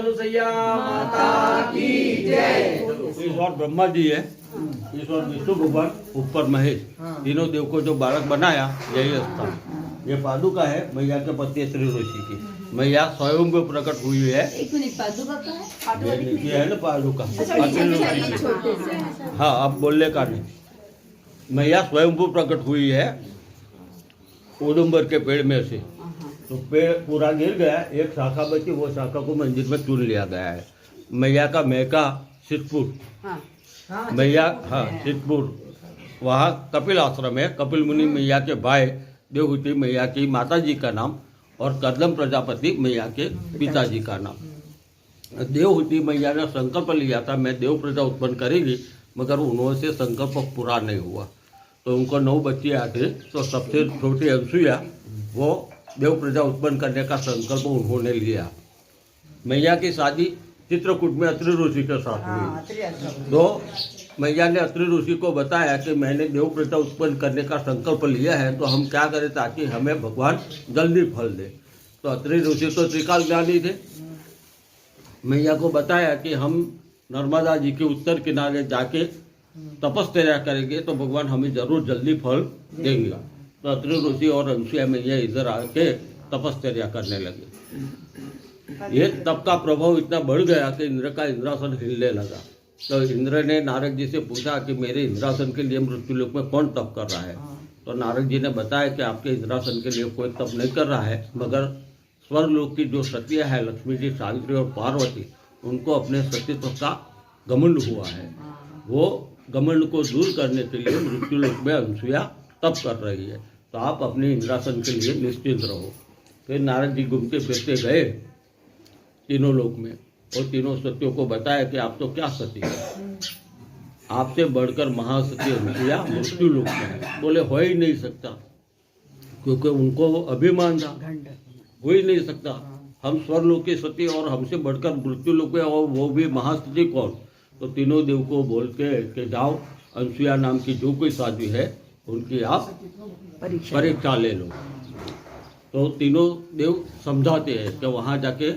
रसोईया माता की जय। ईश्वर ब्रह्मा जी है, ईश्वर विष्णु भगवान, ऊपर महेश, तीनों देव को जो बालक बनाया यही स्थान। ये पादुका है मैया के पति श्री ऋषि की। मैया स्वयं को प्रकट हुई है। एक मिनट, पादुका का है? ये नीचे है ना पादुका, अखिल ऋषि की। छोटे से। हाँ, अब बोलने का नहीं। मैया स्वयं को प्रकट हुई है उदुम्बर के पेड़ में से। तो पेड़ पूरा गिर गया, एक शाखा बची, वो शाखा को मंदिर में चुन लिया गया है। मैया का मैका सिद्धपुर, मैया, हाँ सिद्धपुर, वहाँ कपिल आश्रम है। कपिल मुनि मैया के भाई, देवहूति मैया की माता जी का नाम, और कदम प्रजापति मैया के पिताजी का नाम। देवहूति मैया ने संकल्प लिया था मैं देव प्रजा उत्पन्न करेगी, मगर उन्होंने संकल्प पूरा नहीं हुआ। तो उनको 9 बच्चे आते, तो सबसे छोटी अनसुईया वो देव प्रजा उत्पन्न करने का संकल्प उन्होंने लिया। मैया की शादी चित्रकूट में अत्रि ऋषि के साथ हुई। तो मैया ने अत्रि ऋषि को बताया कि मैंने देव प्रजा उत्पन्न करने का संकल्प लिया है, तो हम क्या करें ताकि हमें भगवान जल्दी फल दे। तो अत्रि ऋषि तो त्रिकाल ज्ञानी थे। मैया को बताया कि हम नर्मदा जी के उत्तर किनारे जाके तपस्या करेंगे तो भगवान हमें जरूर जल्दी फल देंगे। तो अत्रि ऋषि और अनसुईया मैया इधर आके तपस्या करने लगे। ये तप का प्रभाव इतना बढ़ गया कि इंद्र का इंद्रासन हिलने लगा। तो इंद्र ने नारद जी से पूछा कि मेरे इंद्रासन के लिए मृत्युलोक में कौन तप कर रहा है। तो नारद जी ने बताया कि आपके इंद्रासन के लिए कोई तप नहीं कर रहा है, मगर स्वर्गलोक की जो सतिया है लक्ष्मी जी, सावित्री और पार्वती, उनको अपने सतीत्व का घमंड हुआ है। वो घमंड को दूर करने के लिए मृत्युलोक में अनसुईया तप कर रही है। तो आप अपने इंद्रासन के लिए निश्चिंत रहो। फिर नारद जी घूमते फिरते गए तीनों लोक में, और तीनों सतियों को बताया कि आप तो क्या सती है, आपसे बढ़कर महासती अनसुईया मृत्यु लोक में है। बोले हो ही नहीं सकता, क्योंकि उनको अभिमान था, हो ही नहीं सकता। हम स्वर्गलोक की सती और हमसे बढ़कर मृत्यु लोक में, और वो भी महासती कौन। तो तीनों देव को बोल के जाओ, अनसुईया नाम की जो कोई साध्वी है उनकी आप परीक्षा ले लो। तो तीनों देव समझाते हैं कि वहाँ जाके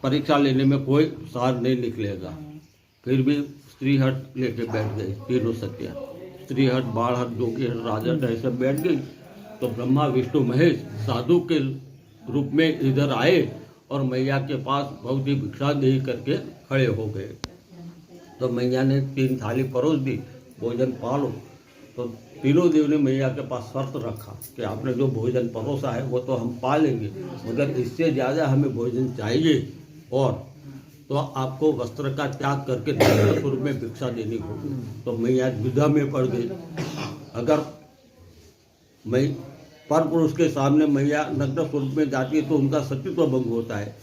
परीक्षा लेने में कोई सार नहीं निकलेगा। फिर भी स्त्रीहट लेके बैठ गई तीनों सतिया, स्त्रीहट, बाढ़हट, जोगीहट, राजहट ऐसे बैठ गई। तो ब्रह्मा विष्णु महेश साधु के रूप में इधर आए और मैया के पास बहुत ही भिक्षा दे करके खड़े हो गए। तो मैया ने 3 थाली परोस दी, भोजन पालो। तो तीनों देव ने मैया के पास शर्त रखा कि आपने जो भोजन परोसा है वो तो हम पा लेंगे, मगर इससे ज़्यादा हमें भोजन चाहिए, और तो आपको वस्त्र का त्याग करके दंड स्वरूप में भिक्षा देनी होगी। तो मैया द्विधा में पड़ गई। अगर मैं पर पुरुष के सामने मैया नग्न स्वरूप में जाती है तो उनका सतीत्व भंग होता है।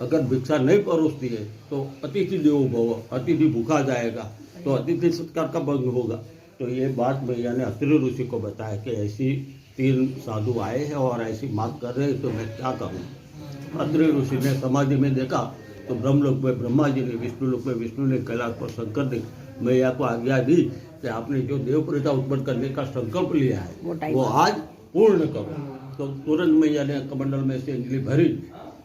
अगर भिक्षा नहीं परोसती है तो अतिथि देवो भव, अतिथि भूखा जाएगा, तो अतिथि सत्कार का भंग होगा। तो ये बात मैया ने अत्रि ऋषि को बताया कि ऐसी 3 साधु आए हैं और ऐसी मांग कर रहे हैं, तो मैं क्या करूँ। अत्रि ऋषि ने समाधि में देखा तो ब्रह्मलोक में ब्रह्मा जी ने, विष्णुलोक में विष्णु ने, कैलाश पर शंकर ने मैया को आज्ञा दी कि आपने जो देव प्रजा उत्पन्न करने का संकल्प लिया है वो आज पूर्ण करो। तो तुरंत मैया ने कमंडल में से अंजलि भरी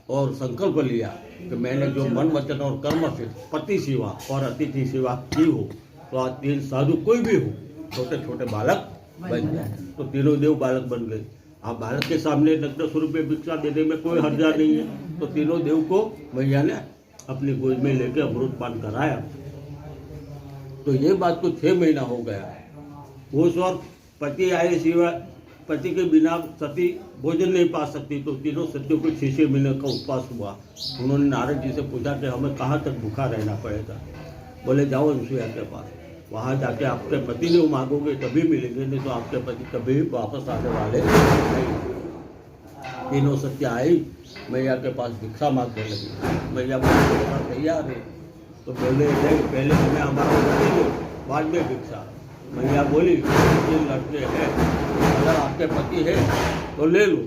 और संकल्प लिया कि मैंने जो मन वचन और कर्म से पति सेवा और अतिथि सेवा की हो, तो आज 3 साधु कोई भी हो, छोटे छोटे बालक बन जाए। तो तीनों देव बालक बन गए। आप बालक के सामने नग्न स्वरूप में भिक्षा देने में कोई हर्जा नहीं है। तो तीनों देव को मैया ने अपनी गोद में लेके अमृत पान कराया। तो ये बात को 6 महीना हो गया। उस वक्त पति आए सिवा पति के बिना सती भोजन नहीं पा सकती। तो तीनों सतियों को 6 महीने का उपवास हुआ। उन्होंने नारद जी से पूछा कि हमें कहाँ तक भूखा रहना पड़ेगा। बोले जाओ अनसुईया के पास, वहाँ जाके आपके पति ने मांगोगे तभी मिलेंगे, नहीं तो आपके पति कभी भी वापस आने वाले नहीं। तीनों सत्या आई, मैया के पास भिक्षा मांगने लगी। मैया बोले तैयार है। तो बोले नहीं, पहले हमें हमारा पति दो, बाद में भिक्षा। मैया बोली 3 लड़के हैं, अगर आपके पति है तो ले लो।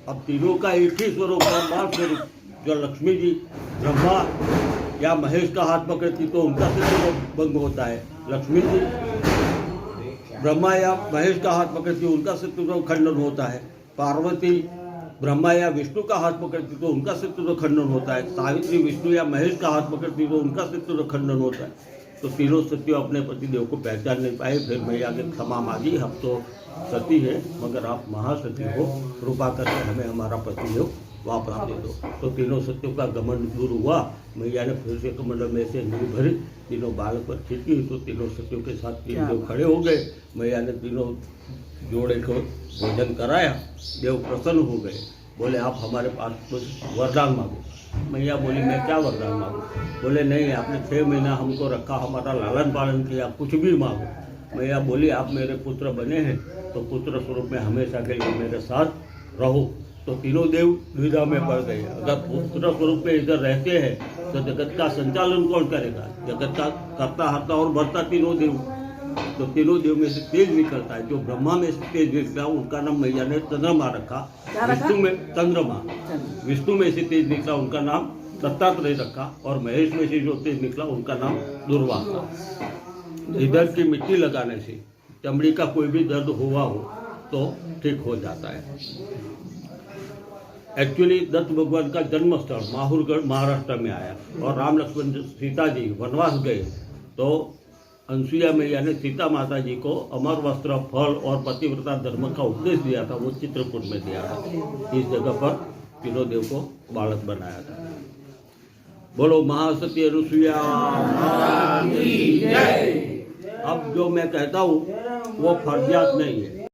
अब तीनों का एक ही स्वरूप परमार स्वरूप, जो लक्ष्मी जी ब्रह्मा या महेश का हाथ पकड़ती तो उनका सत्य भंग होता है, लक्ष्मी जी ब्रह्मा या महेश का हाथ पकड़ती उनका सत्य खंडन होता है, पार्वती ब्रह्मा या विष्णु का हाथ पकड़ती तो उनका अस्तित्व खंडन होता है, सावित्री विष्णु या महेश का हाथ पकड़ती तो उनका अस्तित्व खंडन होता है। तो तीनों सतियों अपने पति देव को पहचान नहीं पाए। फिर मैया के क्षमा मांगी, हम तो सती है मगर आप महासती हो, कृपा करके हमें हमारा पति देव वापस दे दो। तो तीनों सतियों का घमंड दूर हुआ। मैया ने फिर से कमंडल में से नींव भरी, तीनों बालक पर खींची तो तीनों सतियों के साथ तीन देव खड़े हो गए। मैया ने तीनों जोड़े को भोजन कराया, देव प्रसन्न हो गए। बोले आप हमारे पास कुछ वरदान मांगो। मैया बोली मैं क्या वरदान मांगू? बोले नहीं, आपने 6 महीना हमको रखा, हमारा लालन पालन किया, कुछ भी मांगो। मैया बोली आप मेरे पुत्र बने हैं तो पुत्र स्वरूप में हमेशा के लिए मेरे साथ रहो। तो तीनों देव द्विधा में पड़ गए। अगर पुत्र स्वरूप में इधर रहते हैं तो जगत का संचालन कौन करेगा? जगत का करता हरता और बढ़ता तीनों देव। तो तीनों देव में से तेज निकलता है, जो ब्रह्मा में से तेज निकला उनका नाम मैया ने चंद्रमा रखा। विष्णु में चंद्रमा, विष्णु में से तेज निकला उनका नाम दत्तात्रेय रखा, और महेश में से जो तेज निकला उनका नाम दुर्वासा। इधर की मिट्टी लगाने से चमड़ी का कोई भी दर्द हुआ हो तो ठीक हो जाता है। एक्चुअली दत्त भगवान का जन्म स्थल माहुरगढ़ महाराष्ट्र में आया, और राम लक्ष्मण सीता जी वनवास गए तो अनसुईया मैया ने सीता माता जी को अमर वस्त्र, फल और पतिव्रता धर्म का उपदेश दिया था, वो चित्रकूट में दिया था। इस जगह पर तीनों देव को बालक बनाया था। बोलो महासती अनुसुईया। अब जो मैं कहता हूँ वो फर्जियात नहीं है,